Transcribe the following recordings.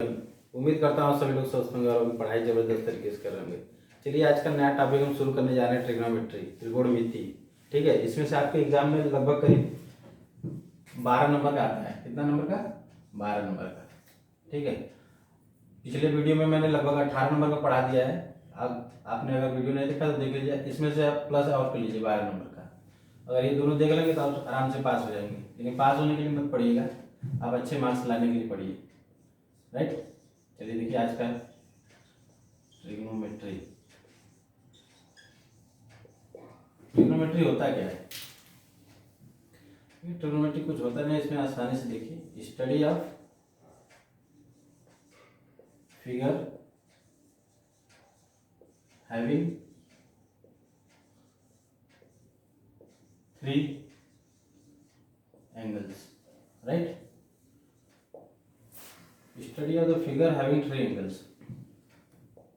उम्मीद करता हूँ सभी लोग स्वस्थ होंगे और अपनी पढ़ाई जबरदस्त तरीके से कर रहे होंगे। चलिए आज का नया टॉपिक हम शुरू करने जा रहे हैं ट्रिग्नोमेट्री, त्रिकोणमिति। ठीक है, इसमें से आपके एग्जाम में लगभग करीब 12 नंबर का आता है। कितना नंबर का? 12 नंबर का। ठीक है, पिछले वीडियो में मैंने लगभग 18 नंबर का पढ़ा दिया है। अब आपने अगर वीडियो नहीं देखा तो देख लीजिए, इसमें से आप प्लस और कर लीजिए 12 नंबर का। अगर ये दोनों देख लेंगे तो आप आराम से पास हो जाएंगे, लेकिन पास होने के लिए मत पढ़िएगा, आप अच्छे मार्क्स लाने के लिए पढ़िए। राइट, चलिए देखिए आज का ट्रिग्नोमेट्री। ट्रिग्नोमेट्री होता क्या है? ट्रिग्नोमेट्री कुछ होता नहीं, इसमें आसानी से देखिए, study of figure having 3 angles. Right, study of the figure having 3 angles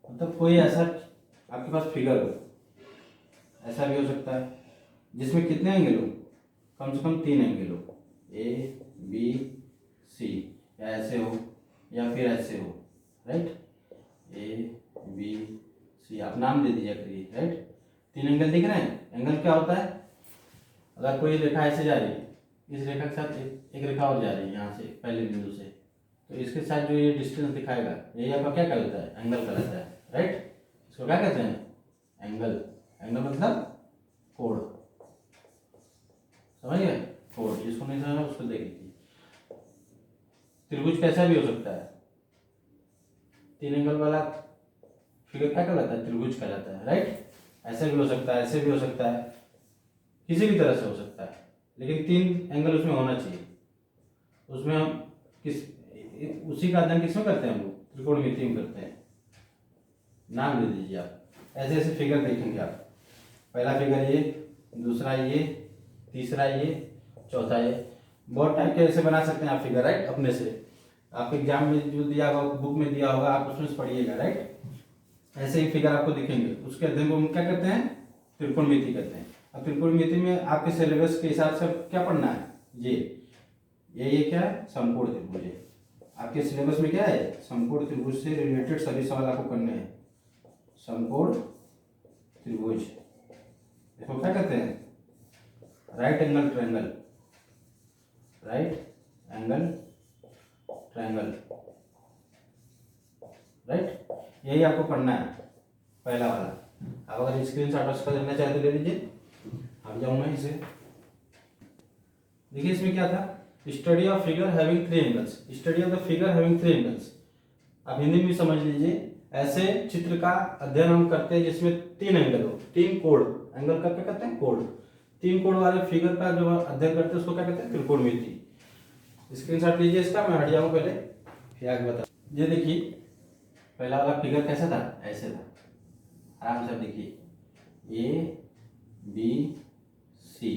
मतलब कोई ऐसा आपके पास फिगर हो, ऐसा भी हो सकता है जिसमें कितने एंगल हो, कम से कम 3 एंगल हो, ए बी सी, या ऐसे हो या फिर ऐसे हो। राइट, ए बी सी आप नाम दे दीजिए करिए। राइट, 3 एंगल दिख रहे हैं। एंगल क्या होता है? अगर कोई रेखा ऐसे जा रही है, इस रेखा के साथ एक रेखा और जा रही है यहाँ से पहले बिंदु से, तो इसके साथ जो ये डिस्टेंस दिखाएगा ये आपका क्या कहलाता है? एंगल कहलाता है। राइट, इसको क्या कहते हैं? एंगल। एंगल मतलब कोण, समझ गए? कोण, जिसको नहीं समझा उसको देख लीजिए। त्रिभुज कैसा भी हो सकता है, 3 एंगल वाला फिगर क्या कहलाता है? त्रिभुज कहलाता है। राइट, ऐसे भी हो सकता है, ऐसे भी हो सकता है, किसी भी तरह से हो सकता है, लेकिन 3 एंगल उसमें होना चाहिए। उसमें हम उसी का अध्ययन किसमें करते हैं? हम लोग त्रिकोणमिति में करते हैं। नाम ले दीजिए आप, ऐसे ऐसे फिगर देखेंगे आप। पहला फिगर ये, दूसरा ये, तीसरा ये, चौथा ये। बहुत टाइप के ऐसे बना सकते हैं आप फिगर। राइट, अपने से आप एग्जाम में जो दिया होगा, बुक में दिया होगा, आप उसमें से पढ़िएगा। राइट, ऐसे ही फिगर आपको दिखेंगे, उसके अध्ययन को हम क्या कहते हैं? त्रिकोणमिति कहते हैं। अब त्रिकोणमिति में आपके सिलेबस के हिसाब से क्या पढ़ना है? ये क्या है? समकोण त्रिभुज है। आपके सिलेबस में क्या है? समकोण त्रिभुज से रिलेटेड सभी सवाल आपको करने हैं। समकोण त्रिभुज, इसको क्या कहते हैं? Right angle triangle. Right angle triangle. Right, यही आपको पढ़ना है, पहला वाला। आप अगर स्क्रीनशॉट उसका लेना चाहे तो ले लीजिए, आप जाऊंगा इसे। देखिए इसमें क्या था? Study of figure having 3 angles. Study of the figure having 3 angles आप हिंदी में समझ लीजिए, ऐसे चित्र का अध्ययन हम करते हैं जिसमें 3 एंगल हो, 3 कोण। एंगल का क्या कहते हैं? कोण। 3 कोण वाले फिगर का जो अध्ययन करते हैं उसको क्या कहते हैं? त्रिकोणमिति। स्क्रीनशॉट लीजिए इसका, मैं हट जाऊँ पहले फिर आगे बता। ये देखिए पहला वाला फिगर कैसा था? ऐसे था। आराम से देखिए, ए बी सी,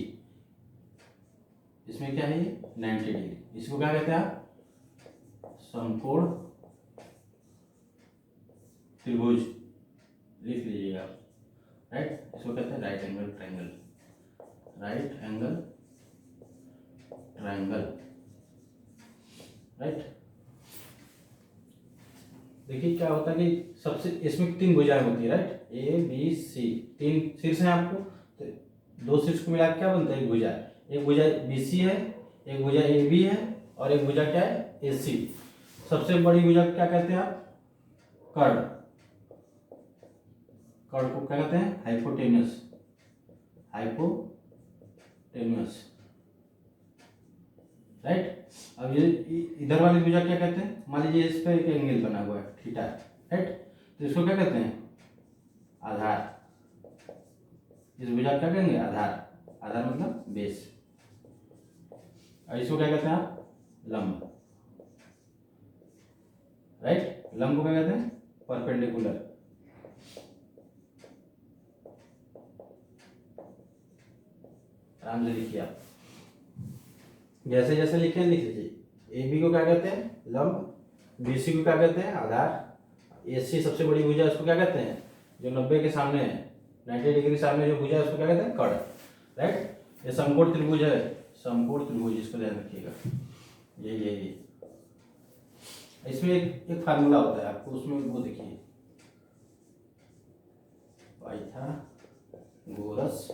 इसमें क्या है? ये 90 डिग्री। इसको क्या कहते हैं आप? समकोण त्रिभुज लिख लीजिएगा आप। राइट, इसको कहते हैं right angle triangle. Right angle triangle. Right, देखिए क्या होता है कि सबसे इसमें 3 भुजाएं होती है। राइट, ए बी सी, 3 शीर्ष हैं आपको, तो 2 शीर्ष को मिला क्या बनता है? एक भुजा। एक भुजा बी सी है, एक भुजा ए बी है, और एक भुजा क्या है? ए सी। सबसे बड़ी भुजा क्या कहते हैं आप? कर्ण। कर्ण को क्या कहते हैं? हाइपोटेन्यूस। हाइपोटेन्यूस। राइट, अब ये इधर वाली भुजा क्या कहते हैं? मान लीजिए इस पर एक एंगल बना हुआ है थीटा। राइट, तो इसको क्या कहते हैं? आधार। इस भुजा क्या कहेंगे? आधार। आधार मतलब बेस। और इसको क्या कहते हैं आप? लंब। राइट, लंब को क्या कहते हैं? परपेंडिकुलर। आराम से लिखिए आप, जैसे जैसे लिखे लिख लीजिए। ए बी को क्या कहते हैं? लंब। बी सी को क्या कहते हैं? आधार। ए सी सबसे बड़ी भुजा, उसको क्या कहते हैं? जो 90 के सामने है, 90 डिग्री सामने जो भुजा है उसको क्या कहते हैं? कर्ण। राइट, ये समकोण त्रिभुज है। समकोण त्रिभुज, इसको ध्यान रखिएगा। ये इसमें एक फार्मूला होता है आपको, उसमें वो देखिए, पाइथागोरस,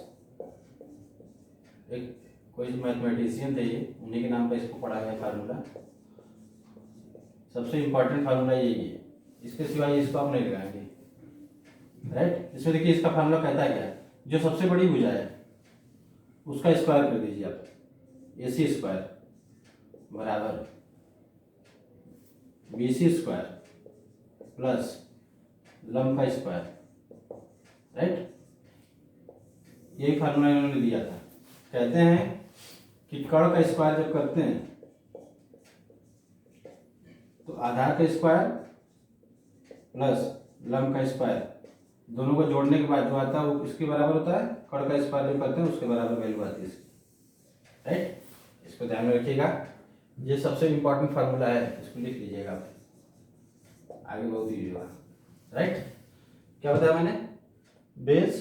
एक कोई मैथमेटिशियन थे ये, उन्हीं के नाम पर इसको पढ़ा गया फार्मूला। सबसे इम्पोर्टेंट फार्मूला यही है, इसके सिवाय इसको आप नहीं लगाएंगे, राइट। इसमें देखिए इसका फार्मूला कहता है क्या है, जो सबसे बड़ी भुजा है उसका स्क्वायर कर दीजिए आप, AC स्क्वायर बराबर BC स्क्वायर प्लस लंब का स्क्वायर, राइट। यही फार्मूला इन्होंने दिया था। कहते हैं कि कर्ण का स्क्वायर जब करते हैं तो आधार का स्क्वायर प्लस लंब का स्क्वायर दोनों को जोड़ने के बाद जो आता है वो किसके बराबर होता है, कर्ण का स्क्वायर जो करते हैं उसके बराबर वैल्यू आती है इसकी, राइट। इसको ध्यान में रखिएगा, ये सबसे इंपॉर्टेंट फार्मूला है, इसको लिख लीजिएगा आप, आगे बहुत यूज होगा, राइट। क्या बताया मैंने, बेस,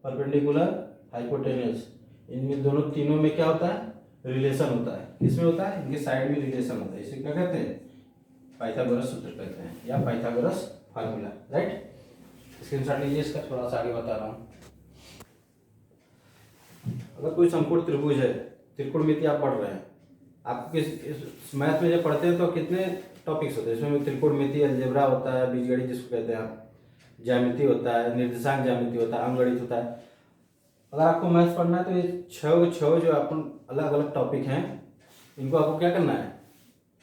परपेंडिकुलर, हाइपोटेन्यूस, इनमें दोनों तीनों में क्या होता है, रिलेशन होता है। किसमें होता है, इनके साइड में रिलेशन होता है। इसे क्या कहते हैं, पाइथागोरस सूत्र कहते हैं या पाइथागोरस फार्मूला, राइट। स्क्रीनशॉट लीजिए इसका, थोड़ा सा आगे बता रहा हूँ। अगर कोई समकोण त्रिभुज है, त्रिकोणमिति आप पढ़ रहे हैं, आपको किस मैथ में जब पढ़ते हैं तो कितने टॉपिक्स होते हैं, इसमें त्रिकोणमिति, अलजेब्रा होता है, बीजगणित जिसको कहते हैं आप, ज्यामिति होता है, निर्देशांक ज्यामिति होता है, अंकगणित होता है। अगर आपको मैथ्स पढ़ना है तो ये छह जो अपन अलग अलग टॉपिक हैं, इनको आपको क्या करना है,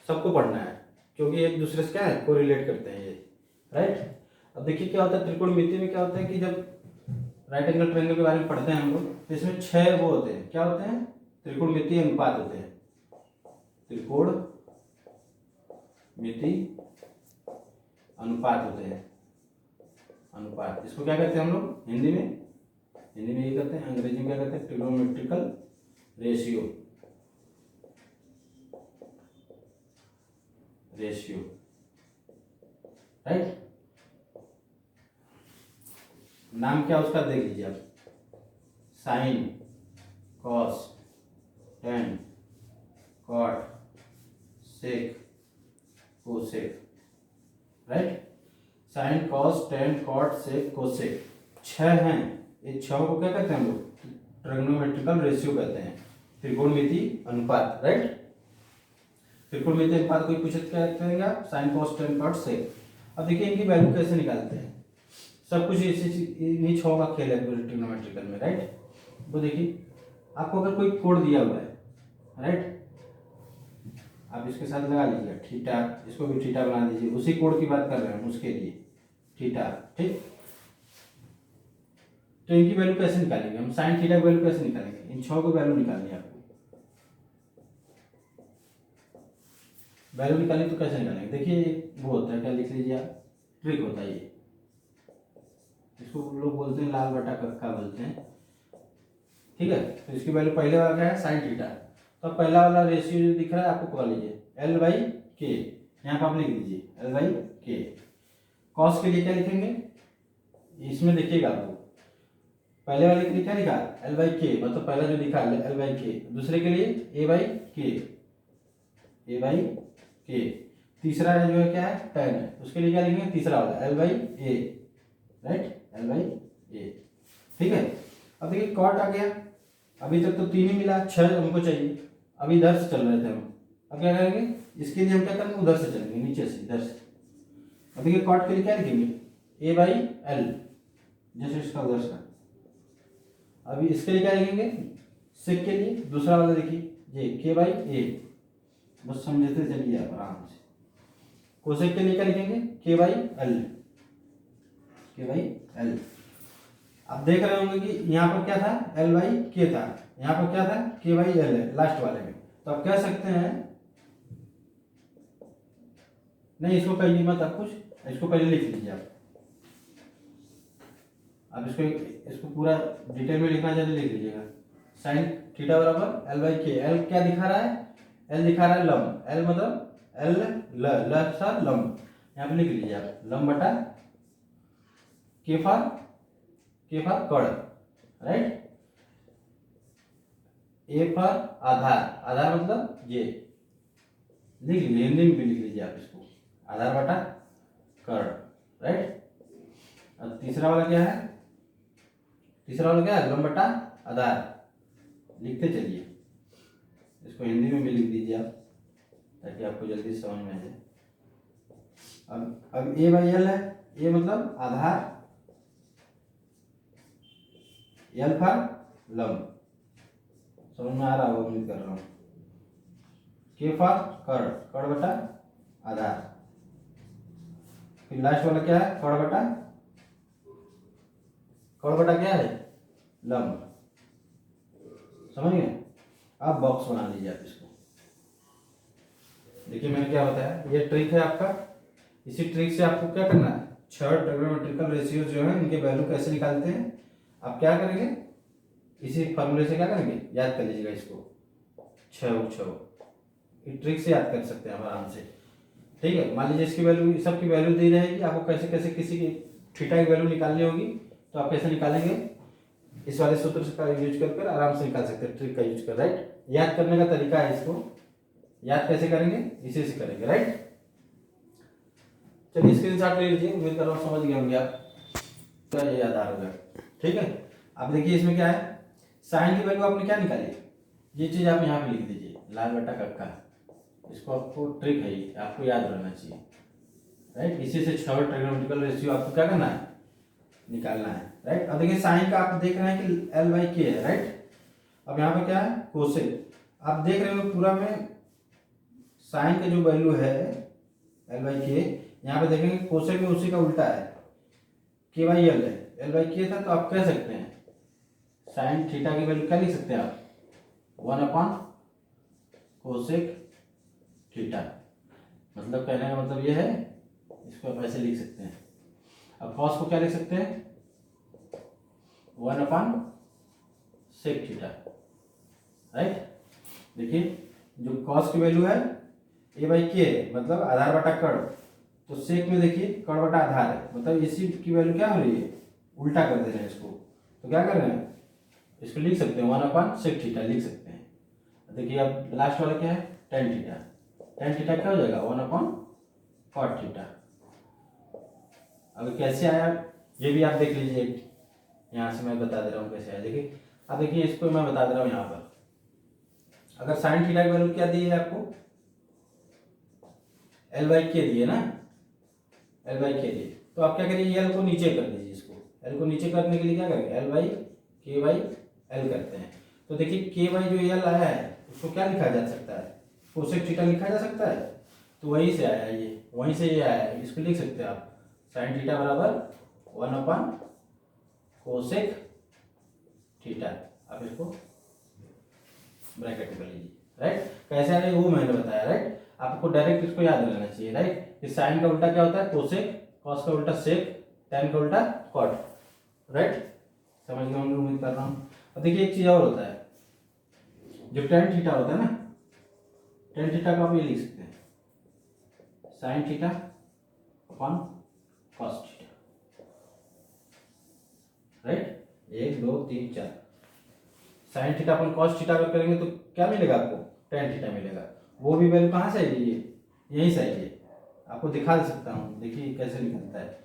सबको पढ़ना है, क्योंकि एक दूसरे से क्या है, को रिलेट करते हैं ये, राइट। अब देखिए क्या होता है, त्रिकोणमिति में क्या होता है कि जब राइट एंगल ट्रायंगल के बारे में पढ़ते हैं हम लोग, तो इसमें 6 वो होते हैं, क्या होते हैं, त्रिकोणमिति अनुपात होते हैं, त्रिकोणमिति अनुपात होते हैं, अनुपात। इसको क्या कहते हैं हम लोग हिंदी में, ये कहते हैं, अंग्रेजी में क्या कहते हैं, ट्रिग्नोमेट्रिकल रेशियो, राइट। नाम क्या उसका देख लीजिए आप, sine, cos, tan, cot, sec, cosec, right. Sine, cos, tan, cot, sec, cosec 6 हैं। ये 6 को क्या कहते हैं हम लोग, ट्रिग्नोमेट्रिकल रेशियो कहते हैं, त्रिकोणमिति अनुपात, राइट। त्रिकोणमिति अनुपात कोई पूछे क्या कहते हैं, साइन, कॉस, टेन, कॉट, सेक। अब देखिए इनकी वैल्यू कैसे निकालते हैं, सब कुछ इन्हीं 6 का खेल है पूरे ट्रिग्नोमेट्रिकल में, राइट। वो देखिए आपको अगर कोई कोड दिया हुआ है, राइट, आप इसके साथ लगा लीजिए थीटा, इसको भी थीटा बना दीजिए, उसी कोड की बात कर रहे हैं उसके लिए, थीटा, ठीक। तो इनकी वैल्यू कैसे निकालेंगे हम, साइन थीटा की वैल्यू कैसे निकालेंगे, इन 6 की वैल्यू निकालनी है आपको। वैल्यू निकालनी तो कैसे निकालेंगे, देखिए वो होता है, क्या लिख लीजिए आप, ट्रिक होता है ये, इसको लोग बोलते हैं लाल बटा कक्का बोलते हैं, ठीक है। तो इसकी वैल्यू पहले वाला क्या है, साइन थीटा, तो पहला वाला रेशियो जो दिख रहा है आपको पकड़ लीजिए, L/K, यहाँ पर आप लिख लीजिए L/K। कॉस के लिए क्या लिखेंगे, इसमें देखिएगा आपको, पहले वाले के लिए क्या लिखा, L/K, मतलब पहला जो दिखा L/K, दूसरे के लिए A/K, तीसरा जो है क्या है, टेन है, उसके लिए क्या लिखेंगे, तीसरा वाला L/A, राइट, L/A, ठीक है। अब देखिए कॉट आ गया, अभी तक तो 3 ही मिला, 6 हमको चाहिए, अभी इधर से चल रहे थे हम, अब क्या करेंगे, इसके लिए हम क्या करेंगे, उधर से चलेंगे, नीचे से, इधर से। अब देखिए कॉट के लिए क्या लिखेंगे, A/L, जैसे इसका उधर से। अभी इसके लिए क्या लिखेंगे, सेक के लिए दूसरा वाला देखिए ये K/A, बस समझते चलिए आप आराम से। कोसेक के लिए क्या लिखेंगे, K/L। आप देख रहे होंगे कि यहाँ पर क्या था, L/K था, यहाँ पर क्या था, K/L है लास्ट वाले में, तो आप कह सकते हैं, नहीं इसको कहिए मत आप कुछ, इसको पहले लिख लीजिए आप इसको पूरा डिटेल में लिखना चाहिए, लिख लीजिएगा, साइन थीटा बराबर L/K। L क्या दिखा रहा है, L दिखा रहा है लंब, L मतलब L लंब, यहाँ पे लिख लीजिए आप, लंब बटा K फॉर कर्ण, राइट। A फॉर आधार, आधार मतलब ये, लिख लीजिए, हिंदी में भी लिख लीजिए आप इसको, आधार बटा कर्ण, राइट। अब तीसरा वाला क्या है, तीसरा वाला क्या है, लंब बटा आधार। लिखते चलिए, इसको हिंदी में भी लिख दीजिए आप, ताकि आपको जल्दी समझ में आ जाए। अब ए बाई एल है, ए मतलब आधार, एल फॉर लंब, समझ में आ रहा होगा उम्मीद कर रहा हूँ। के फॉर कर्ण, कर्ण बटा आधार। फिर लास्ट वाला क्या है, कर्ण बटा, कर्ण बटा क्या है, लंब, समझ गए। आप बॉक्स बना लीजिए आप इसको। देखिए मैंने क्या बताया, ये ट्रिक है आपका। इसी ट्रिक से आपको क्या करना है, 6 ट्रिग्नोमेट्रिकल रेशियो जो है इनके वैल्यू कैसे निकालते हैं, आप क्या करेंगे, इसी फॉर्मूले से क्या करेंगे, याद कर लीजिएगा इसको, 6 इस ट्रिक से याद कर सकते हैं आप आराम से, ठीक है। मान लीजिए इसकी वैल्यू, सबकी वैल्यू दी रहेगी, आपको कैसे कैसे किसी की थीटा की वैल्यू निकालनी होगी, तो आप कैसे निकालेंगे, इस वाले सूत्र का यूज कर आराम से निकाल सकते हैं, ट्रिक का यूज कर, राइट। याद करने का तरीका है, इसको याद कैसे करेंगे, इसी से करेंगे, राइट। चलिए स्क्रीनशॉट ले लीजिए, उम्मीद कर रहा हूँ समझ गए होंगे आप, तो ये याद आ रहा है, ठीक है। अब देखिए इसमें क्या है, साइन की वैल्यू आपने क्या निकाली, ये चीज आप यहाँ पे लिख दीजिए, लाल बटा कक्का, इसको आपको ट्रिक है ये, आपको याद रहना चाहिए, राइट। इसी से 6 ट्रिग्नोमेट्रिकल रेशियो आपको क्या करना है, निकालना है, राइट। अब देखिए साइन का आप देख रहे हैं कि एल बाई के है, राइट। अब यहाँ पे क्या है, कोसेक, आप देख रहे हो पूरा में साइन का जो वैल्यू है एल बाई के, यहाँ पे देखेंगे कोसेक में उसी का उल्टा है, के बाई एल है, एल बाई के था, तो आप कह सकते हैं साइन थीटा की वैल्यू क्या लिख सकते हैं आप, 1 कोसेक थीटा, मतलब कहने का मतलब ये है, इसको आप ऐसे लिख सकते हैं। अब कॉस को क्या लिख सकते हैं, 1 सेक थीटा, राइट। देखिए जो कॉस की वैल्यू है ए बाई के मतलब आधार बटा कर्ण, तो सेक में देखिए कर्ण बटा आधार है, मतलब इसी की वैल्यू क्या हो रही है, उल्टा कर दे रहे हैं इसको, तो क्या कर रहे हैं, इसको लिख सकते हैं 1 सेक थीटा लिख सकते हैं। देखिए अब लास्ट वाला क्या है, टेन थीटा, टेन थीटा क्या हो जाएगा, 1 कॉट थीटा। अब कैसे आया ये भी आप देख लीजिए, यहाँ से मैं बता दे रहा हूँ कैसे आया, देखिए अब देखिए इसको मैं बता दे रहा हूँ, यहाँ पर अगर साइन थीटा की वैल्यू क्या दी है आपको, एल बाई के दिए ना, एल बाई के दिए, तो आप क्या करिए, एल को नीचे कर दीजिए, इसको एल को नीचे करने के लिए क्या करेंगे, एल बाई के बाई एल करते हैं। तो देखिए के बाई जो एल आया है उसको क्या लिखा जा सकता है, कोसेक थीटा लिखा जा सकता है, तो वहीं से आया ये, वहीं से ये आया है, इसको लिख सकते हैं आप, साइन थीटा बराबर 1 कोसेक थीटा, आप इसको ब्रैकेट में कर लीजिए, राइट। कैसे आया वो मैंने बताया, राइट। आपको डायरेक्ट इसको याद रहना चाहिए, राइट। इस साइन का उल्टा क्या होता है, कोसेक, कॉस का उल्टा सेक, टेन का उल्टा कॉट, राइट। समझ गए होंगे उम्मीद कर रहा हूँ। अब देखिए एक चीज और होता है, जो टेन थीटा होता है ना, टेन थीटा को आप ये लिख सकते हैं, sine theta upon cos theta, right. 1 2 3 4, sine theta upon cos theta अगर करेंगे तो क्या मिलेगा आपको, टेन थीटा मिलेगा। वो भी वैल्यू कहाँ से आएगी, ये यहीं से आएगी, आपको दिखा दे सकता हूँ, देखिए कैसे निकलता है।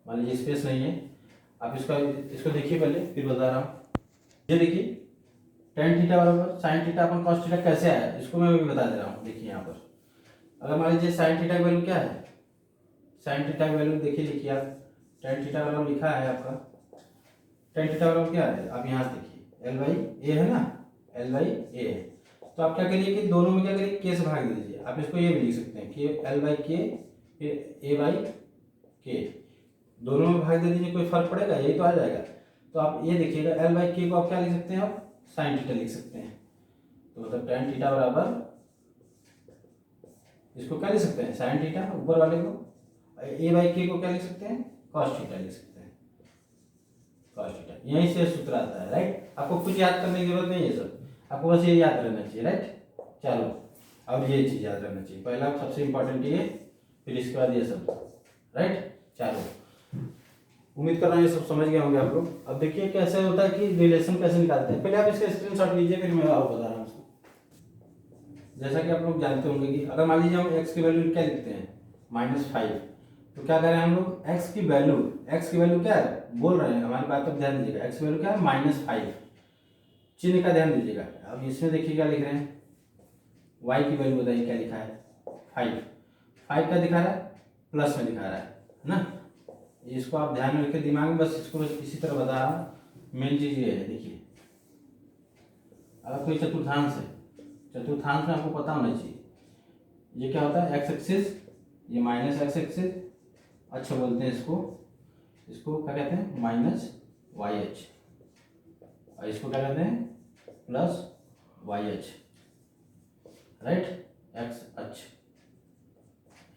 मान लीजिए स्पेस नहीं है, आप इसको देखिए पहले, फिर बता रहा हूँ। ये देखिए टेन थीटा बराबर sign theta upon cos theta कैसे आया, इसको मैं भी बता दे रहा हूँ। देखिए यहाँ पर अगर मान लीजिए साइन थीटा की वैल्यू क्या है, साइन थीटा की वैल्यू देखिए, लिखिए आप, टेन थीटा बराबर लिखा है आपका, टेन थीटा बराबर क्या है, आप यहाँ देखिए एल बाई ए है ना, एल बाई ए है, तो आप क्या करिए कि दोनों में क्या करिए, के से भाग दे दीजिए। आप इसको ये भी लिख सकते हैं कि एल बाई के फिर ए बाई के, दोनों में भाग दे दीजिए, कोई फर्क पड़ेगा, यही तो आ जाएगा। तो आप ये देखिएगा एल बाई के को आप क्या लिख सकते हैं, आप साइन थीटा लिख सकते हैं, तो मतलब टेन थीटा बराबर, इसको क्या लिख सकते हैं, साइन थीटा ऊपर वाले को, ए बाई के को क्या लिख सकते हैं, कॉस थीटा लिख सकते हैं, कॉस थीटा। यहीं से सूत्र आता है, राइट। आपको कुछ याद करने की जरूरत नहीं है सर, आपको बस ये याद रहना चाहिए, राइट। चलो अब ये चीज याद रहना चाहिए, पहला सबसे इंपॉर्टेंट ये, फिर इसके बाद ये सब, राइट। चलो उम्मीद कर रहा हूँ ये सब समझ गए होंगे आप लोग। अब देखिए कैसे होता है कि रिलेशन कैसे निकालते हैं, पहले आप इसका स्क्रीनशॉट लीजिए, फिर मैं आपको बता रहा हूँ। जैसा कि आप लोग जानते होंगे कि अगर मान लीजिए हम एक्स की वैल्यू क्या लिखते हैं, -5। तो क्या करें हम लोग, x की वैल्यू क्या है बोल रहे हैं, हमारी बात पर ध्यान दीजिएगा। x की वैल्यू क्या है -5, चिन्ह का ध्यान दीजिएगा। अब इसमें देखिए क्या लिख रहे हैं, y की वैल्यू बताइए क्या लिखा है, 5 क्या दिखा रहा है, प्लस में दिखा रहा है ना। इसको आप ध्यान में रखिए दिमाग में, बस इसको इसी तरह बता रहा हूँ। मेन चीज ये है, देखिए अगर कोई चतुर्थांश है, चतुर्थांश में आपको पता होना चाहिए ये क्या होता है, एक्स एक्सिस, ये माइनस एक्स एक्सिस, अच्छा बोलते हैं इसको क्या कहते हैं, माइनस वाई एच, और इसको क्या कहते हैं, plus Y H, right. X अक्ष,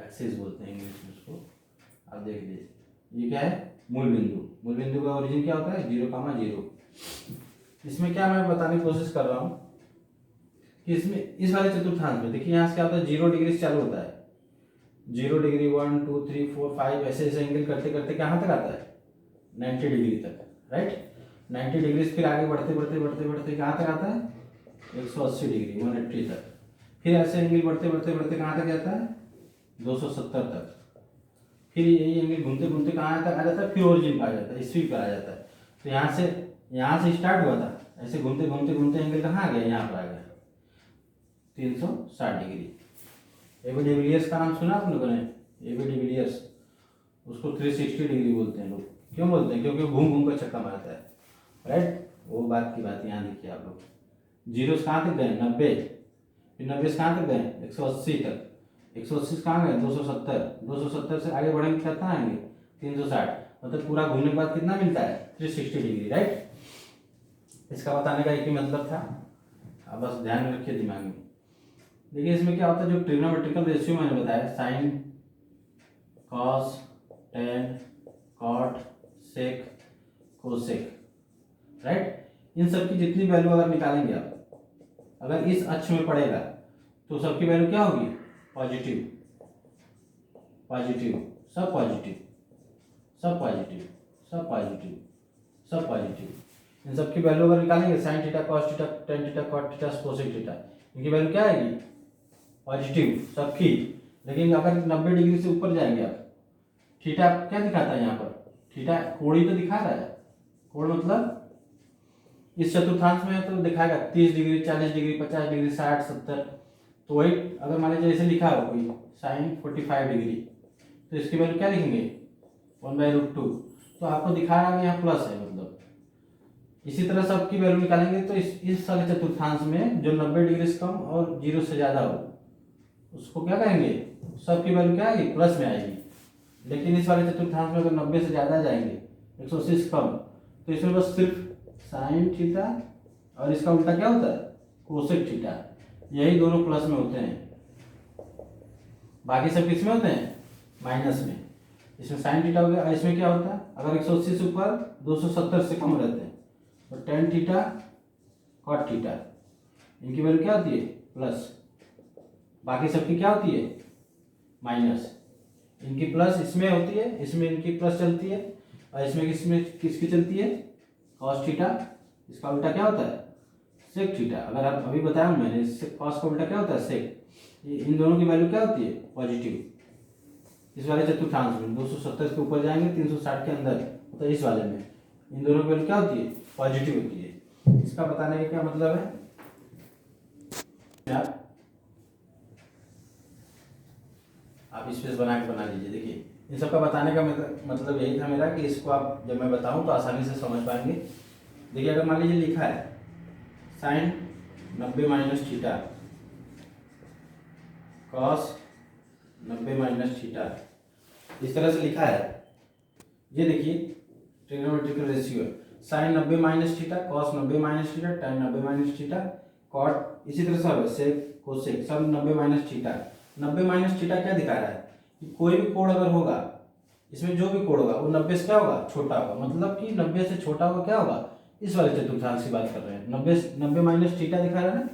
एक्सिस बोलते हैं इंग्लिश में इसको। आप देख लीजिए ये क्या है, मूल बिंदु का ओरिजिन क्या होता है, 0,0। इसमें क्या मैं बताने की कोशिश कर रहा हूँ कि इसमें इस वाले चतुर्थांश में देखिए यहाँ से क्या होता है, 0 डिग्री से चालू होता है, 0 डिग्री 1 2 3 4 5 ऐसे ऐसे एंगल करते करते कहाँ तक आता है, 90 डिग्री तक, राइट। 90 डिग्री से फिर आगे बढ़ते बढ़ते बढ़ते बढ़ते कहाँ तक आता है, 180 डिग्री 180 तक, फिर ऐसे एंगल बढ़ते बढ़ते बढ़ते कहाँ तक जाता है, 270 तक, फिर यही एंगल घूमते घूमते कहाँ तक आ जाता है, फिर ओरिजिन पर आ जाता है, स्वीप पर आ जाता है। तो यहाँ से स्टार्ट हुआ था, ऐसे घूमते घूमते घूमते एंगल कहाँ आ गया, यहाँ पर आ गया 360 डिग्री। एबी डिविलियर्स का नाम सुना आप लोगों ने, एबी डिविलियर्स, उसको 360 डिग्री बोलते हैं लोग। क्यों बोलते हैं, क्योंकि वो घूम घूम कर चक्का मारता है, राइट। वो बात की बात यहाँ देखिए आप लोग, 0 से कहाँ तक गए 90, फिर 90 से कहाँ तक गए 180 तक, 180 से कहाँ गए 270, 270 से आगे बढ़ेंगे कितना आएंगे 360, मतलब पूरा घूमने के बाद कितना मिलता है 360 डिग्री, राइट। इसका बताने का एक ही मतलब था, आप बस ध्यान में रखिए दिमाग में। देखिए इसमें क्या होता है, जो ट्रिग्नोमेट्रिकल रेशियो मैंने बताया, sine cos tan cot sec cosec, right. इन सब की जितनी वैल्यू अगर निकालेंगे आप, अगर इस अक्ष में पड़ेगा तो सबकी वैल्यू क्या होगी, पॉजिटिव, पॉजिटिव, सब पॉजिटिव, सब पॉजिटिव, सब पॉजिटिव, सब पॉजिटिव। इन सबकी वैल्यू अगर निकालेंगे, sine theta cos theta tan theta cot theta cosec theta, इनकी वैल्यू क्या आएगी, पॉजिटिव सबकी। लेकिन अगर 90 डिग्री से ऊपर जाएंगे आप, थीटा क्या दिखाता है यहाँ पर, थीटा कोण ही तो दिखा रहा है, कोण मतलब इस चतुर्थांश में तो दिखाएगा 30 डिग्री 40 डिग्री 50 डिग्री 60 70। तो वही अगर मान लीजिए जैसे लिखा हो कोई साइन 45 डिग्री, तो इसकी वैल्यू क्या लिखेंगे 1/√2, तो आपको दिखा रहा है यहाँ प्लस है, मतलब इसी तरह सबकी वैल्यू निकालेंगे तो इस वाले चतुर्थांश में जो 90 डिग्री से कम और 0 से ज़्यादा हो उसको क्या कहेंगे, सबकी वैल्यू क्या आएगी, प्लस में आएगी। लेकिन इस वाले चतुर्थांश में अगर 90 से ज़्यादा जाएंगे 180 से कम, तो इसमें बस सिर्फ साइन थीटा और इसका उल्टा क्या होता है, कोसेक थीटा, यही दोनों प्लस में होते हैं, बाकी सब किस में होते हैं, माइनस में। इसमें साइन थीटा हो गया, इसमें क्या होता है, अगर 180 से ऊपर 270 से कम रहते हैं तो टेन थीटा कॉट थीटा, इनकी वैल्यू क्या होती है, प्लस, बाकी सबकी क्या होती है, माइनस। इनकी प्लस इसमें होती है, इसमें इनकी प्लस चलती है, और इसमें किसकी चलती है, कॉस थीटा, इसका उल्टा क्या होता है, सेक थीटा। अगर आप अभी बताया मैंने, इससे कॉस का उल्टा क्या होता है, सेक। इन दोनों की वैल्यू क्या होती है, पॉजिटिव। इस वाले चतुर्थांश में 270 के ऊपर जाएंगे 360 के अंदर, तो इस वाले में इन दोनों की वैल्यू क्या होती है, पॉजिटिव होती है। इसका बताने का क्या मतलब है, आप स्पेस बना के बना लीजिए। देखिए इन सब का बताने का मतलब यही था मेरा कि इसको आप जब मैं बताऊं तो आसानी से समझ पाएंगे। देखिए अगर मान लीजिए लिखा है sine 90 minus theta cos 90 minus theta, इस तरह से लिखा है। ये देखिए trigonometrical ratio, sine 90 minus theta cos 90 minus theta tan 90 minus theta cot, इसी तरह सब सेक कोसेक सब 90 माइनस थीटा। 90 माइनस थीटा क्या दिखा रहा है कि कोई भी कोण अगर होगा, इसमें जो भी कोण होगा वो 90 से क्या होगा, छोटा होगा, मतलब कि 90 से छोटा होगा क्या होगा, इस वाले चतुर्थांश की बात कर रहे हैं। 90 माइनस थीटा दिखा रहा है ना,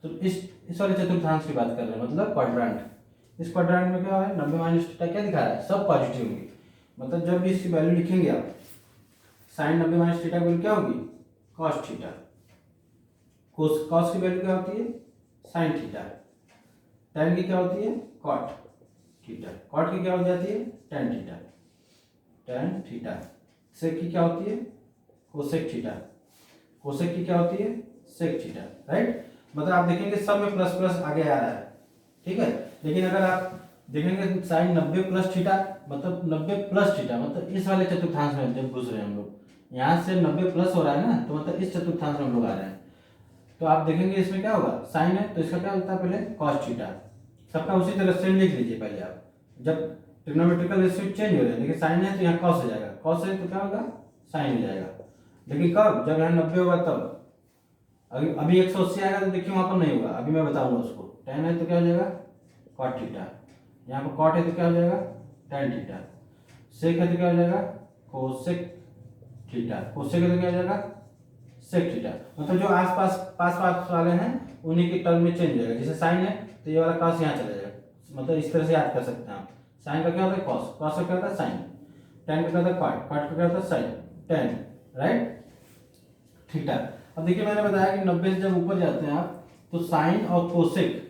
तो इस वाले चतुर्थांश की बात कर रहे हैं, मतलब क्वाड्रेंट। इस क्वाड्रेंट में क्या है, 90 माइनस थीटा क्या दिखा रहा है, सब पॉजिटिव होंगे। मतलब जब भी इसकी वैल्यू लिखेंगे आप, साइन 90 माइनस थीटा की वैल्यू क्या होगी, कॉस थीटा, कॉस की वैल्यू क्या होती है, साइन थीटा, टेन की क्या होती है, कॉट, थीटा। कॉट की क्या हो जाती है, tan theta. Tan theta. Sec की क्या होती है, कोसेक थीटा। कोसेक की क्या होती है, सेक थीटा। राइट, मतलब आप देखेंगे सब में प्लस प्लस आगे आ रहा है, ठीक है। लेकिन अगर आप देखेंगे साइन 90 प्लस थीटा, मतलब 90 प्लस थीटा, मतलब इस वाले चतुर्थांश में जब घुस रहे हैं हम लोग, यहाँ से 90 प्लस हो रहा है ना, तो मतलब इस चतुर्थांश में हम लोग आ रहे हैं। तो आप देखेंगे इसमें क्या होगा, साइन है तो इसका क्या होता है, पहले कॉस थीटा। सबका उसी तरह सेम लिख लीजिए पहले आप। जब ट्रिग्नोमेट्रिकल रेशियो चेंज हो रहे हैं, देखिए साइन है तो यहाँ कॉस हो जाएगा, कॉस है तो क्या होगा, साइन हो जाएगा। लेकिन कब, जब यहाँ 90 होगा तब। अभी 180 आएगा तो देखिए वहां पर नहीं होगा, अभी मैं बताऊंगा उसको। टेन है तो क्या हो जाएगा, कॉट थीटा। यहाँ पर कॉट है तो क्या हो जाएगा, टेन थीटा। सेक है तो क्या हो जाएगा, कोसेक थीटा। कोसेक है तो क्या हो जाएगा, सेक थीटा। मतलब जो आस पास पास पास वाले हैं उन्हीं के टर्म में चेंज हो जाएगा। जैसे साइन है तो ये वाला कॉस यहाँ चला जाएगा, मतलब इस तरह से याद कर सकते हैं आप। साइन का क्या होता है, कॉस। कॉस का क्या होता है, साइन। टेन का क्या होता है, कॉट। कॉट का क्या होता है, साइन। Ten, right, theta. अब देखिए मैंने बताया कि 90 से जब ऊपर जाते हैं आप, तो साइन और कोसेक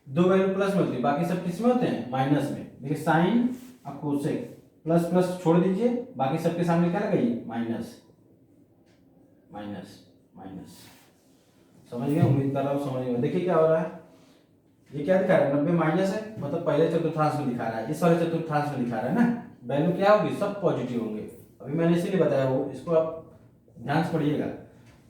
दो वैल्यू प्लस में होती है, बाकी सब किसमें होते हैं, माइनस में। देखिए साइन और कोसेक प्लस प्लस छोड़ दीजिए, बाकी सबके सामने क्या लगाइए, माइनस। माइनस माइनस, समझ गए, उम्मीद कर रहा हूँ समझ गए। देखिए क्या हो रहा है, ये क्या दिखा रहा है, 90 माइनस है, मतलब पहले चतुर्थांश में दिखा रहा है, इस वाले चतुर्थांश में दिखा रहा है ना। वैल्यू क्या होगी, सब पॉजिटिव होंगे। अभी मैंने इसीलिए बताया, वो इसको आप ध्यान से पढ़िएगा।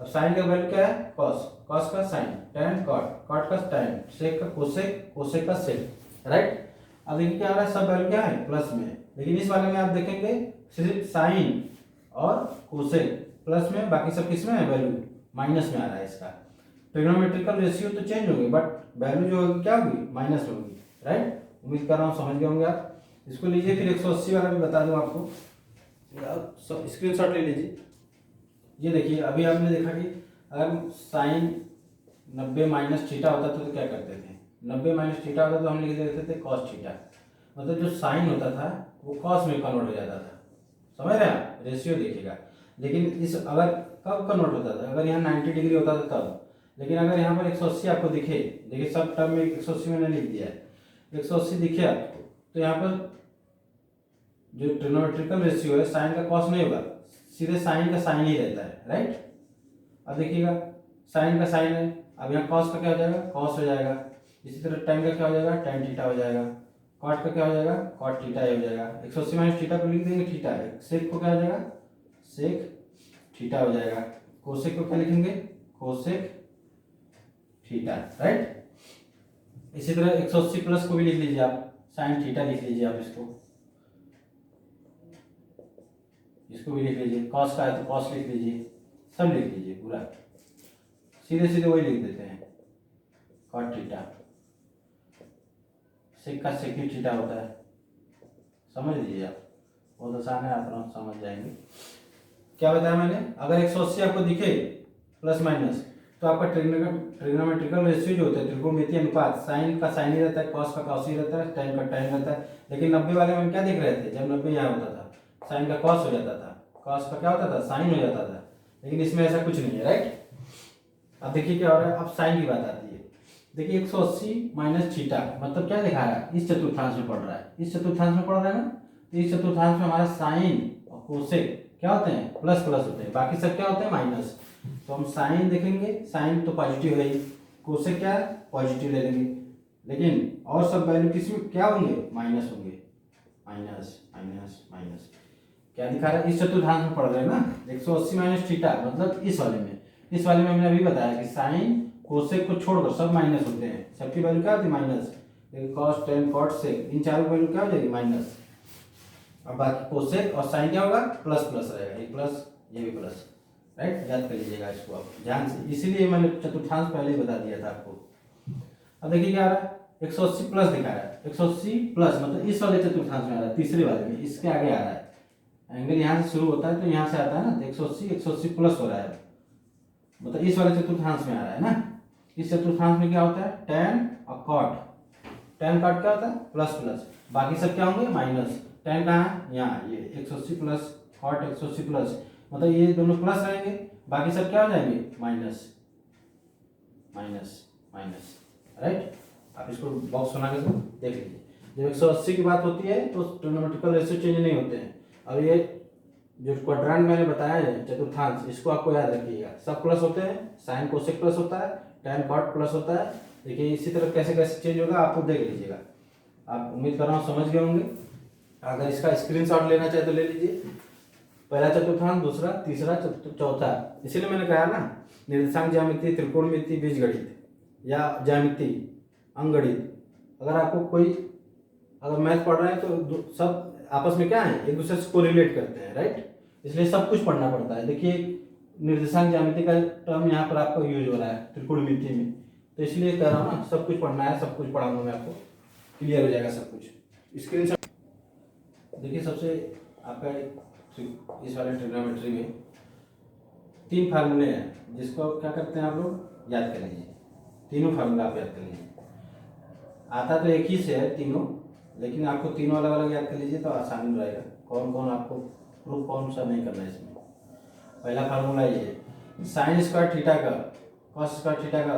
अब साइन का वैल्यू क्या है, कॉस। कॉस का साइन। Tan cot. कॉट का टेन। सेक का कोसेक। कोसेक का सेक, राइट। अब देखिए क्या हो रहा है, सब वैल्यू क्या है, प्लस में। लेकिन इस वाले में आप देखेंगे सिर्फ साइन और कोसेक प्लस में, बाकी सब किसमें है, वैल्यू माइनस में आ रहा है इसका। ट्रिग्नोमेट्रिकल रेशियो तो चेंज होगी, बट वैल्यू जो होगी क्या होगी, माइनस में होगी, राइट। उम्मीद कर रहा हूँ समझ गए होंगे आप। इसको लीजिए, फिर 180 वाला भी बता दूं आपको, स्क्रीन शॉट ले लीजिए। ये देखिए, अभी आपने देखा कि अगर साइन 90 माइनस थीटा होता तो क्या करते थे, 90 माइनस थीटा होता तो हम लिख देते थे कॉस थीटा। मतलब जो साइन होता था वो कॉस में कन्वर्ट हो जाता था, समझ रहे हैं आप, रेशियो देखिएगा। लेकिन इस अगर कब कन्वर्ट होता था, अगर यहाँ 90 डिग्री होता था तब। लेकिन अगर यहाँ पर 180 आपको दिखे, देखिए सब टर्म में 180 मैंने लिख दिया है, 180 दिखे आपको, तो यहाँ पर जो ट्रिग्नोमेट्रिकल रेशियो है, साइन का कॉस नहीं होगा, सीधे साइन का साइन ही रहता है, राइट। अब देखिएगा साइन का साइन है, अब यहाँ कॉस का क्या हो जाएगा, कॉस हो जाएगा। इसी तरह टेन का क्या हो जाएगा, टेन थीटा हो जाएगा। कॉट का क्या हो जाएगा, कॉट थीटा हो जाएगा। 180 माइनस थीटा को लिख देंगे थीटा है। सेक को क्या हो जाएगा, सेक थीटा हो जाएगा। कोसेक को क्या लिखेंगे, कोसेक थीटा, राइट। इसी तरह 180 प्लस को भी लिख लीजिए आप, साइन थीटा लिख लीजिए आप, इसको भी लिख लीजिए। कॉस का है तो कॉस लिख लीजिए, सब लिख लीजिए पूरा, सीधे सीधे वही लिख देते हैं, कॉट थीटा। सेक का सेक थीटा होता है, समझ लीजिए आप, बहुत आसान है, आप समझ जाएंगे। क्या बताया मैंने, अगर 180 आपको दिखे प्लस माइनस, तो आपका ट्रिग्नोमेट्रिकल रेशियो जो होता है, त्रिकोणमितीय अनुपात, साइन का साइन ही रहता है, कॉस का कॉस ही रहता है, टेन का टेन रहता है। लेकिन 90 वाले में हम क्या देख रहे थे, जब 90 यहाँ होता था, साइन का कॉस हो जाता था, कॉस का क्या होता था, साइन हो जाता था। लेकिन इसमें ऐसा कुछ नहीं है, राइट। अब देखिए क्या हो रहा है, अब साइन की बात आती है। देखिए 180 माइनस थीटा मतलब क्या दिखा रहा है, इस चतुर्थांश में पढ़ रहा है, इस चतुर्थांश में पढ़ रहा है ना। तो इस चतुर्थांश में हमारा साइन और कोसेक क्या होते हैं, प्लस प्लस होते हैं, बाकी सब क्या होते हैं, माइनस। तो हम साइन देखेंगे, साइन तो पॉजिटिव है ही, कोसेक क्या है, पॉजिटिव ले लेंगे। लेकिन और सब वैल्यू किसमें क्या होंगे, माइनस होंगे, माइनस माइनस माइनस। क्या दिखा रहा है, इस चतुर्थांश में पढ़ रहे हैं ना। 180 माइनस थीटा मतलब इस वाले में, इस वाले में हमने अभी बताया कि साइन कोसेक को छोड़कर सब माइनस होते हैं, सबकी वैल्यू क्या होती है, minus. Cos tan cot sec, इन चारों वैल्यू क्या हो जाएगी, माइनस। अब बाकी कोसेक और साइन क्या होगा, प्लस प्लस रहेगा, ये प्लस ये भी प्लस, राइट। याद कर लीजिएगा इसको आप ध्यान से, इसीलिए मैंने चतुर्थांश पहले ही बता दिया था आपको। अब देखिए क्या आ रहा है, 180 प्लस दिखा रहा है, 180 प्लस मतलब इस वाले चतुर्थांश में आ रहा है, तीसरे वाले में, इसके आगे आ रहा है। एंगल यहाँ से शुरू होता है तो यहाँ से आता है ना, 180 प्लस हो रहा है, मतलब इस वाले चतुर्थांश में आ रहा है ना। इस चतुर्थांश में क्या होता है, टेन और कॉट। टेन कॉट क्या होता है, प्लस प्लस, बाकी सब क्या होंगे, माइनस। टेन कहाँ है, यहाँ, ये 180 प्लस कॉट 180 प्लस, मतलब ये दोनों प्लस रहेंगे, बाकी सब क्या हो जाएंगे, माइनस माइनस माइनस, राइट। आप इसको बॉक्स बना के देख लीजिए। जब 180 की बात होती है तो ट्रिग्नोमेट्रिकल रेशियो चेंज नहीं होते हैं। अब ये जो क्वाड्रेंट मैंने बताया है चतुर्थांश, इसको आपको याद रखिएगा, सब प्लस होते हैं, साइन कोसेक प्लस होता है, टैन कॉट प्लस होता है। देखिए इसी तरह कैसे कैसे चेंज होगा आपको देख लीजिएगा। आप उम्मीद कर रहा हूँ समझ गए होंगे। अगर इसका स्क्रीनशॉट लेना चाहे तो ले लीजिए, पहला चतुर्थांश, दूसरा, तीसरा, चौथा। इसीलिए मैंने कहा ना निर्देशांक ज्यामिति, त्रिकोणमिति, बीजगणित या ज्यामिति, अंकगणित, अगर आपको कोई अगर मैथ पढ़ रहे हैं तो सब आपस में क्या है, एक दूसरे से कोरिलेट करते हैं, राइट। इसलिए सब कुछ पढ़ना पड़ता है। देखिए निर्देशांक ज्यामिति का टर्म यहाँ पर आपका यूज हो रहा है त्रिकोणमिति में, तो इसलिए कह रहा हूँ ना सब कुछ पढ़ना है, सब कुछ पढ़ाऊंगा मैं आपको, क्लियर हो जाएगा सब कुछ। स्क्रीनशॉट देखिए, सबसे आपका इस वाले ट्रिग्नोमेट्री में 3 फार्मूले हैं जिसको क्या करते हैं आप लोग याद कर लीजिए। तीनों फार्मूला आप याद कर लीजिए। आता तो एक ही से है तीनों, लेकिन आपको तीनों अलग अलग याद कर लीजिए तो आसानी रहेगा। कौन कौन आपको प्रूफ कौन सा नहीं करना है इसमें। पहला फार्मूला ये है, साइन स्क्वायर थीटा का कॉस स्क्वायर थीटा का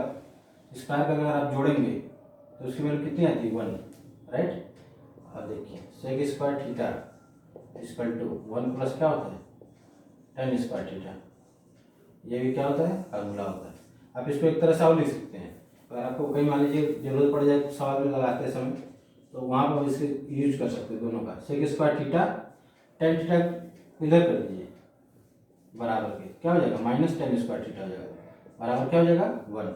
स्क्वायर का अगर आप जोड़ेंगे तो उसकी वैल्यू कितनी आती है, 1, राइट। और देखिए sec square theta equal to 1 plus क्या होता है, टेन स्क्वायर थीटा। ये भी क्या होता है, फार्मूला होता है। आप इसको एक तरह से और लिख सकते हैं। अगर आपको कहीं मान लीजिए जरूरत पड़ जाए सवाल में लगाते समय तो वहाँ पर इसके यूज कर सकते हैं दोनों का। Sec square theta tan theta इधर कर दीजिए बराबर के क्या हो जाएगा, माइनस टेन स्क्वायर थीटा हो जाएगा, बराबर क्या हो जाएगा 1।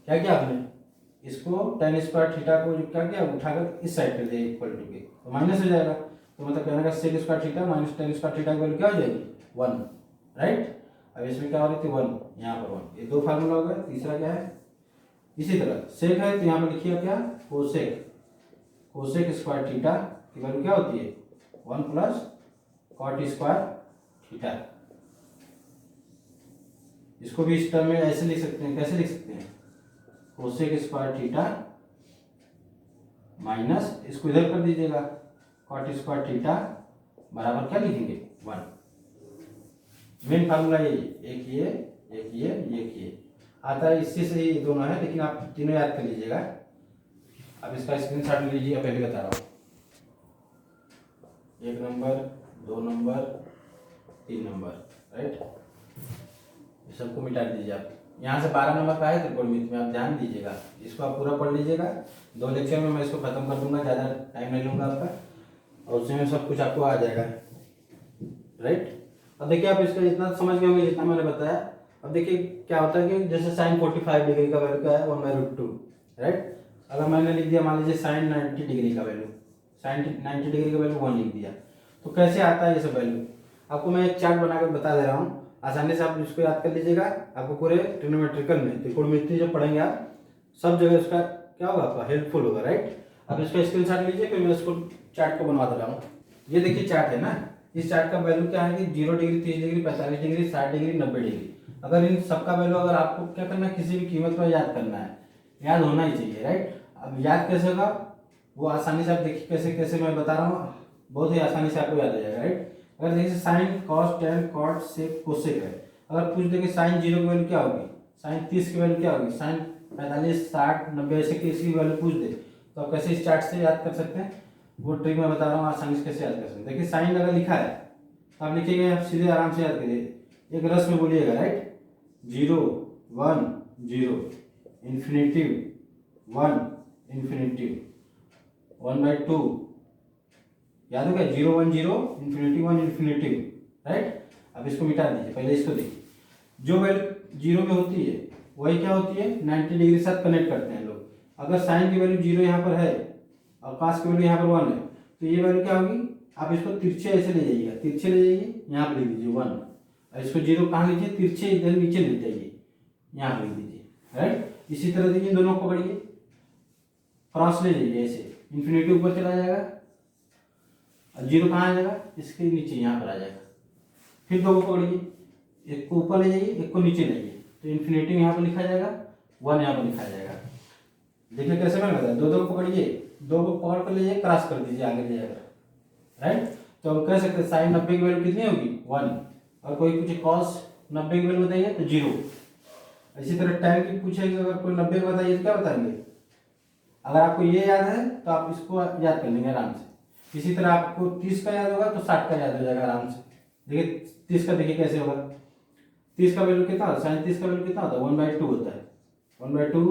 क्या किया आपने, इसको टेन स्क्वायर थीटा को क्या किया, उठाकर इस साइड कर दिया इक्वल टू के, तो माइनस हो जाएगा। तो मतलब कहने का sec square theta minus tan square theta की वैल्यू क्या हो जाएगी, 1, राइट। अब इसमें क्या हो रही थी 1, यहाँ पर 1, ये 2 फार्मूला हो गया। तीसरा क्या है, इसी तरह सेक है तो यहाँ पर लिखिए क्या, कोसेक, कोसेक स्क्वायर थीटा की वैल्यू क्या होती है, 1 प्लस कॉट स्क्वायर थीटा। इसको भी इस टर्म में ऐसे लिख सकते हैं, कैसे लिख सकते हैं, कोसेक स्क्वायर थीटा माइनस इसको इधर कर दीजिएगा कॉट स्क्वायर थीटा बराबर क्या लिखेंगे, 1। मेन फार्मूला ये एक ये एक ये एक ये आता है, इससे से ये दोनों है, लेकिन आप तीनों याद कर लीजिएगा। अब इसका स्क्रीनशॉट ले लीजिए, पहले बता रहा हूँ। 1 नंबर, 2 नंबर, 3 नंबर, राइट। सबको मिटा दीजिए आप। यहाँ से 12 नंबर का है त्रिकोणमिति में, आप ध्यान दीजिएगा, इसको आप पूरा पढ़ लीजिएगा। 2 लेक्चर में मैं इसको खत्म कर दूंगा, ज़्यादा टाइम नहीं लूंगा आपका, और उसमें सब कुछ आपको आ जाएगा, राइट। अब देखिए आप इसका इतना समझ गए होंगे जितना मैंने बताया। अब देखिए क्या होता है कि जैसे साइन 45 डिग्री का वैल्यू क्या है, 1/√2, राइट। अगर मैंने लिख दिया मान लीजिए साइन 90 डिग्री का वैल्यू, साइन 90 डिग्री का वैल्यू 1 लिख दिया, तो कैसे आता है ये सब वैल्यू, आपको मैं एक चार्ट बनाकर बता दे रहा हूँ, आसानी से आप इसको याद कर लीजिएगा। आपको पूरे ट्रिग्नोमेट्रिकल में त्रिकोणमिति जो पढ़ेंगे आप सब जगह उसका क्या होगा, आपका हेल्पफुल होगा, राइट। अब इसका स्क्रीनशॉट लीजिए, फिर मैं इसको चार्ट को बनवा दे रहा हूँ। ये देखिए चार्ट है ना, इस चार्ट का वैल्यू क्या है कि 0 degree, 30 degree, 45 degree, 60 degree, 90 degree. अगर इन सबका वैल्यू अगर आपको क्या करना है, किसी भी कीमत में याद करना है, याद होना ही चाहिए, राइट। अब याद कैसे होगा वो आसानी से आप देखिए कैसे कैसे मैं बता रहा हूँ, बहुत ही आसानी से आपको याद हो जाएगा, राइट। अगर जैसे sine cos tan cot sec cosec है, अगर पूछ दे कि साइन 0 की वैल्यू क्या होगी, साइन 30 की वैल्यू क्या होगी, साइन 45, 60, 90 ऐसे किसी की वैल्यू पूछ दे तो आप कैसे इस चार्ट से याद कर सकते हैं, वो ट्रिक मैं बता रहा हूँ, आसानी से कैसे याद कर सकते हैं। देखिए साइन अगर लिखा है तो आप लिखिएगा, आप सीधे आराम से याद करिए, एक रस में बोलिएगा, राइट। 0 1 0 इन्फिनिटिव 1 इन्फिनिटिव 1/2, याद हो गया, 0 1 0 इन्फिनिटी 1 इन्फिनिटिव, राइट। अब इसको मिटा दीजिए, पहले इसको देखिए, जो वैल्यू 0 में होती है वही क्या होती है, 90 डिग्री के साथ कनेक्ट करते हैं लोग। अगर साइन की वैल्यू 0 यहाँ पर है और कॉस की वैल्यू यहाँ पर 1 है, तो ये वैल्यू क्या होगी, आप इसको तिरछे ऐसे ले जाइएगा, तिरछे ले जाइए, यहाँ पर लिख दीजिए 1, और इसको 0 कहाँ लीजिए, तिरछे इधर नीचे ले जाइए, यहाँ पर लिख दीजिए, राइट। इसी तरह देखिए दोनों को पकड़िए, क्रॉस ले जाइए ऐसे, इन्फिनिटी ऊपर चला जाएगा और 0 कहाँ आ जाएगा, इसके नीचे यहाँ पर आ जाएगा। फिर 2 को पकड़िए, एक को ऊपर ले जाइए, एक को नीचे ले जाइए, तो इन्फिनिटी यहाँ पर लिखा जाएगा, 1 यहाँ पर लिखा जाएगा। देखिए कैसे मैंने बताया, 2 को पकड़िए, 2 को पकड़ कर ले जाइए, क्रॉस कर दीजिए, आगे ले जाएगा, राइट। तो हम कह सकते हैं साइन 90 की वैल्यू कितनी होगी, 1, और कोई पूछे कॉस 90 की वैल्यू बताइए तो 0। इसी तरह टैन की पूछेगी, अगर कोई 90 का बताइए तो क्या बताएंगे, अगर आपको ये याद है तो आप इसको याद कर लेंगे आराम से। इसी तरह आपको 30 का याद होगा तो 60 का याद हो जाएगा आराम से। देखिए 30 का देखिए कैसे होगा। 30 का वैल्यू कितना होता है? 37 का वैल्यू कितना होता है? 1/2 होता है। 1/2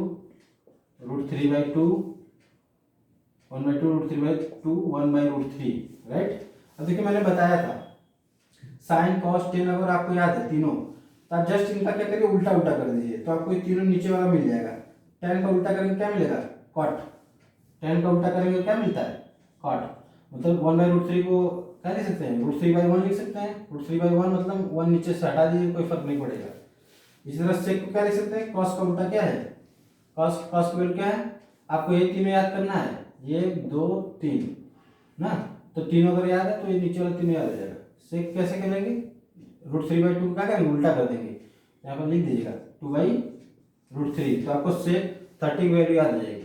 √3/2, 1/2 √3/2, 1/√3, राइट। अब देखिए मैंने बताया था साइन कॉस टेन अगर आपको याद है तीनों, तो आप जस्ट इनका क्या करिए उल्टा उल्टा कर दीजिए, तो आपको ये तीनों नीचे वाला मिल जाएगा। टेन का उल्टा करेंगे क्या मिलेगा? कॉट। टेन का उल्टा करेंगे क्या मिलता है? कॉट। मतलब 1/√3 को क्या लिख सकते हैं? √3/1 लिख सकते हैं। √3/1 मतलब 1 नीचे से हटा दीजिए, कोई फर्क नहीं पड़ेगा। इसी तरह सेक को क्या लिख सकते हैं? कॉस का उल्टा क्या है? कॉस कॉस का वैल्यू क्या है? आपको ये तीनों याद करना है, 1 2 3 ना। तो तीनों अगर याद है तो ये नीचे वाला तीनों याद हो जाएगा। सेक कैसे करेंगे? √3/2 को क्या करेंगे? उल्टा कर देंगे। यहाँ पर लिख दीजिएगा 2/√3, तो आपको सेक 30 की वैल्यू याद हो जाएगी।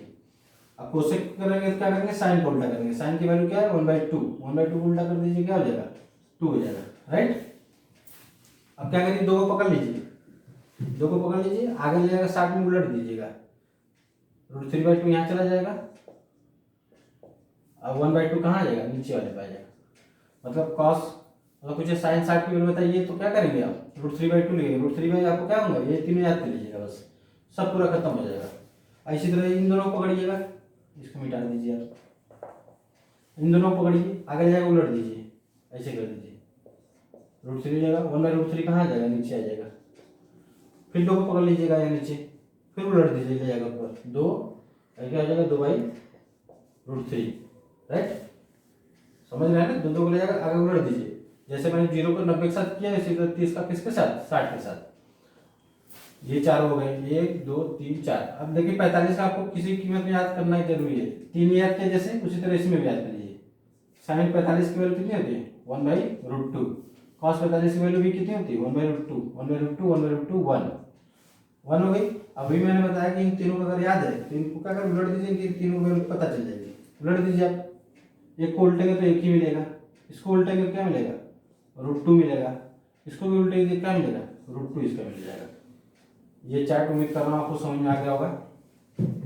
अब कोसेक करेंगे तो क्या करेंगे? साइन को उल्टा करेंगे। साइन की वैल्यू क्या है? 1/2। 1/2 को उल्टा कर दीजिए, क्या हो जाएगा? 2 हो जाएगा, राइट। अब क्या करिए? दो को पकड़ लीजिए, दो को पकड़ लीजिए, आगे ले जाकर 60 में उलट दीजिएगा। √3/2 यहाँ चला जाएगा। अब 1/2 कहाँ आ जाएगा? नीचे वाले पे आ जाएगा। मतलब कॉस अगर कुछ साइन 60 की वैल्यू बताइए तो क्या करेंगे आप? √3/2 लेंगे। √3/2 आपको क्या होगा? ये तीनों याद कर लीजिएगा, बस सब पूरा खत्म हो जाएगा। इसी तरह इन दोनों को पकड़िएगा, इसको मिटा दीजिए आप। इन दोनों को पकड़िए, आगे जाएगा उलट दीजिए, ऐसे कर दीजिए। √3 जाएगा, 1/√3 कहाँ आ जाएगा? नीचे आ जाएगा। फिर दो को पकड़ लीजिएगा यहाँ नीचे, फिर उलट दीजिए, ले जाएगा ऊपर। दो क्या हो जाएगा? 2/√3, राइट। समझ रहे हैं ना? दो को ले जाकर आगे उलट दीजिए। जैसे मैंने 0 को 90 के साथ किया, इसी तरह 30 का किसके साथ? 60 के साथ। ये चार हो गए, 1 2 3 4। अब देखिए 45 का आपको किसी कीमत में याद करना ही जरूरी है। 3 याद किया जैसे, उसी तरह इसमें भी याद कर लीजिए। साइन 45 की वैल्यू कितनी होती है? 1/√2। कॉस 45 की वैल्यू भी कितनी होती है? 1/√2, 1/√2, 1/√2, 1 हो गई। अभी मैंने बताया कि इन तीनों को अगर याद है तो इनको क्या कर उलट दीजिए, कि तीनों की वैल्यू पता चल जाएगी। उलट दीजिए आप, एक को उल्टेंगे तो एक ही मिलेगा, इसको उल्टेंगे तो क्या मिलेगा? √2 मिलेगा। इसको भी उल्टेंगे क्या मिलेगा? √2 इसका मिल जाएगा। ये चार्ट उम्मीद कर रहा हूँ आपको समझ में आ गया होगा।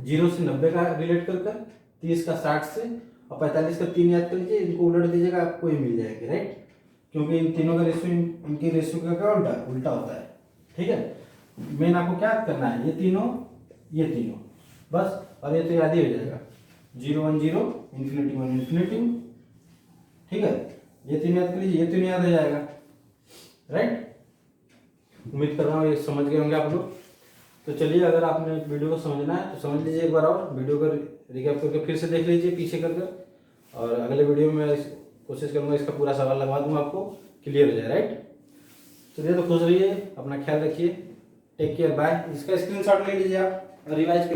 0 से 90 का रिलेट कर 30 का 60 से और 45 का 3 याद कर लीजिए, इनको उलट दीजिएगा, आपको ये मिल जाएगी, राइट। क्योंकि इन तीनों का रेशियो इनके रेशियो का क्या उल्टा होता है, ठीक है। मेन आपको क्या याद करना है? ये तीनों बस, और ये तो याद ही हो जाएगा। 0 1 0, ∞ 1 ∞, ठीक है। ये तीन याद कर लीजिए, ये तीनों याद हो जाएगा, राइट। उम्मीद कर रहा हूँ ये समझ गए होंगे आप लोग। तो चलिए, अगर आपने वीडियो को समझना है तो समझ लीजिए एक बार, और वीडियो को रिकैप करके फिर से देख लीजिए पीछे कर, और अगले वीडियो में मैं कोशिश करूँगा इसका पूरा सवाल लगवा दूँगा, आपको क्लियर हो जाए, राइट। चलिए, तो खुश रहिए, अपना ख्याल रखिए, टेक केयर, बाय। इसका स्क्रीनशॉट ले लीजिए आप और रिवाइज कर